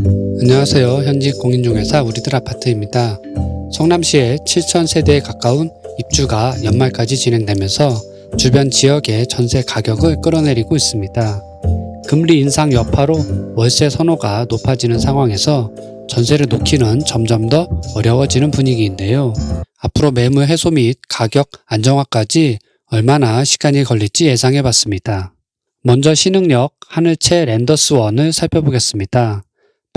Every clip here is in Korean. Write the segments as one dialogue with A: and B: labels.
A: 안녕하세요. 현직 공인중개사 우리들 아파트입니다. 성남시에 7,000세대에 가까운 입주가 연말까지 진행되면서 주변 지역의 전세 가격을 끌어내리고 있습니다. 금리 인상 여파로 월세 선호가 높아지는 상황에서 전세를 놓기는 점점 더 어려워지는 분위기인데요. 앞으로 매물 해소 및 가격 안정화까지 얼마나 시간이 걸릴지 예상해 봤습니다. 먼저 신흥역 하늘채 랜더스원을 살펴보겠습니다.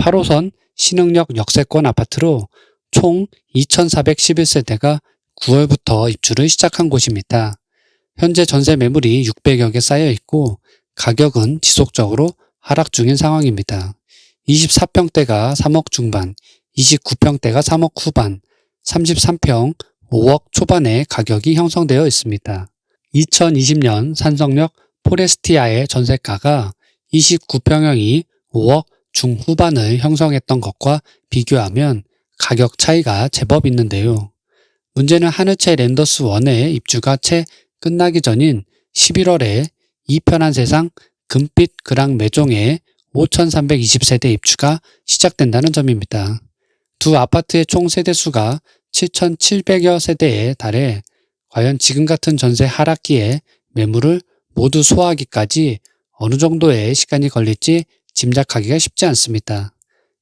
A: 8호선 신흥역 역세권 아파트로 총 2,411세대가 9월부터 입주를 시작한 곳입니다. 현재 전세 매물이 600여 개 쌓여 있고 가격은 지속적으로 하락 중인 상황입니다. 24평대가 3억 중반, 29평대가 3억 후반, 33평 5억 초반의 가격이 형성되어 있습니다. 2020년 산성역 포레스티아의 전세가가 29평형이 5억 중후반을 형성했던 것과 비교하면 가격 차이가 제법 있는데요. 문제는 하늘채 랜더스 1의 입주가 채 끝나기 전인 11월에 이편한 세상 금빛 그랑 매종의 5,320세대 입주가 시작된다는 점입니다. 두 아파트의 총 세대수가 7,700여 세대에 달해 과연 지금 같은 전세 하락기에 매물을 모두 소화하기까지 어느 정도의 시간이 걸릴지 짐작하기가 쉽지 않습니다.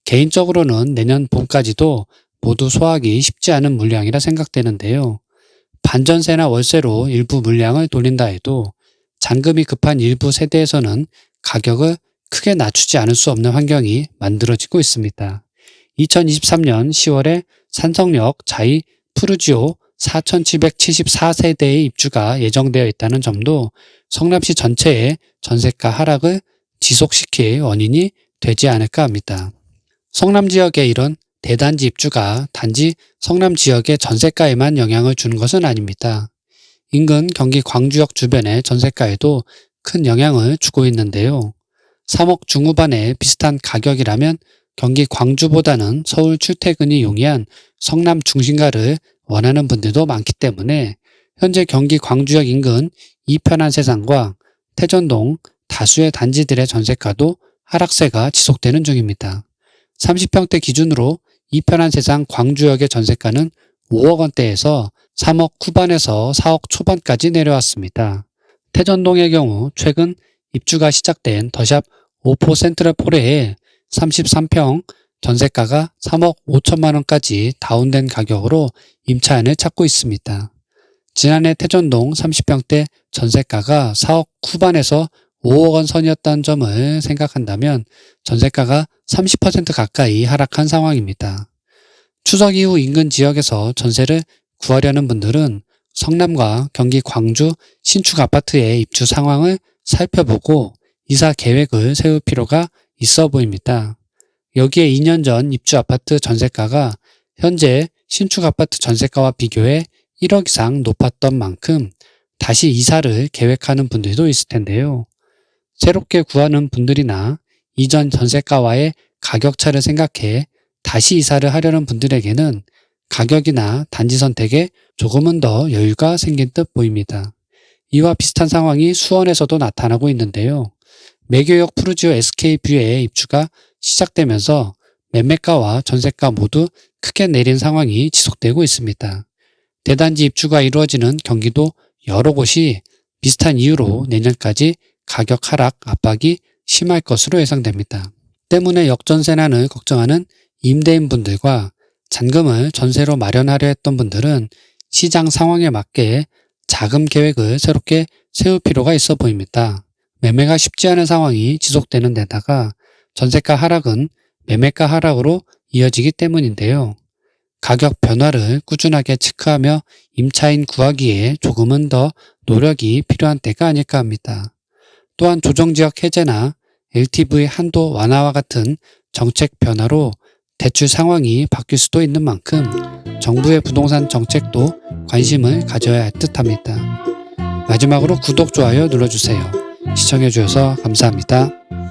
A: 개인적으로는 내년 봄까지도 모두 소화하기 쉽지 않은 물량이라 생각되는데요. 반전세나 월세로 일부 물량을 돌린다 해도 잔금이 급한 일부 세대에서는 가격을 크게 낮추지 않을 수 없는 환경이 만들어지고 있습니다. 2023년 10월에 산성역 자이 푸르지오 4,774세대의 입주가 예정되어 있다는 점도 성남시 전체의 전세가 하락을 지속시킬 원인이 되지 않을까 합니다. 성남 지역의 이런 대단지 입주가 단지 성남 지역의 전세가에만 영향을 주는 것은 아닙니다. 인근 경기 광주역 주변의 전세가에도 큰 영향을 주고 있는데요. 3억 중후반의 비슷한 가격이라면 경기 광주보다는 서울 출퇴근이 용이한 성남 중심가를 원하는 분들도 많기 때문에 현재 경기 광주역 인근 이편한 세상과 태전동 다수의 단지들의 전세가도 하락세가 지속되는 중입니다. 30평대 기준으로 이편한 세상 광주역의 전세가는 5억 원대에서 3억 후반에서 4억 초반까지 내려왔습니다. 태전동의 경우 최근 입주가 시작된 더샵 5포 센트럴포레의 33평 전세가가 3억 5천만 원까지 다운된 가격으로 임차인을 찾고 있습니다. 지난해 태전동 30평대 전세가가 4억 후반에서 5억 원 선이었다는 점을 생각한다면 전세가가 30% 가까이 하락한 상황입니다. 추석 이후 인근 지역에서 전세를 구하려는 분들은 성남과 경기 광주 신축 아파트의 입주 상황을 살펴보고 이사 계획을 세울 필요가 있어 보입니다. 여기에 2년 전 입주 아파트 전세가가 현재 신축 아파트 전세가와 비교해 1억 이상 높았던 만큼 다시 이사를 계획하는 분들도 있을 텐데요. 새롭게 구하는 분들이나 이전 전세가와의 가격차를 생각해 다시 이사를 하려는 분들에게는 가격이나 단지 선택에 조금은 더 여유가 생긴 듯 보입니다. 이와 비슷한 상황이 수원에서도 나타나고 있는데요. 매교역 푸르지오 SK뷰의 입주가 시작되면서 매매가와 전세가 모두 크게 내린 상황이 지속되고 있습니다. 대단지 입주가 이루어지는 경기도 여러 곳이 비슷한 이유로 내년까지 가격 하락 압박이 심할 것으로 예상됩니다. 때문에 역전세난을 걱정하는 임대인분들과 잔금을 전세로 마련하려 했던 분들은 시장 상황에 맞게 자금 계획을 새롭게 세울 필요가 있어 보입니다. 매매가 쉽지 않은 상황이 지속되는 데다가 전세가 하락은 매매가 하락으로 이어지기 때문인데요. 가격 변화를 꾸준하게 체크하며 임차인 구하기에 조금은 더 노력이 필요한 때가 아닐까 합니다. 또한 조정지역 해제나 LTV 한도 완화와 같은 정책 변화로 대출 상황이 바뀔 수도 있는 만큼 정부의 부동산 정책도 관심을 가져야 할 듯합니다. 마지막으로 구독, 좋아요 눌러주세요. 시청해주셔서 감사합니다.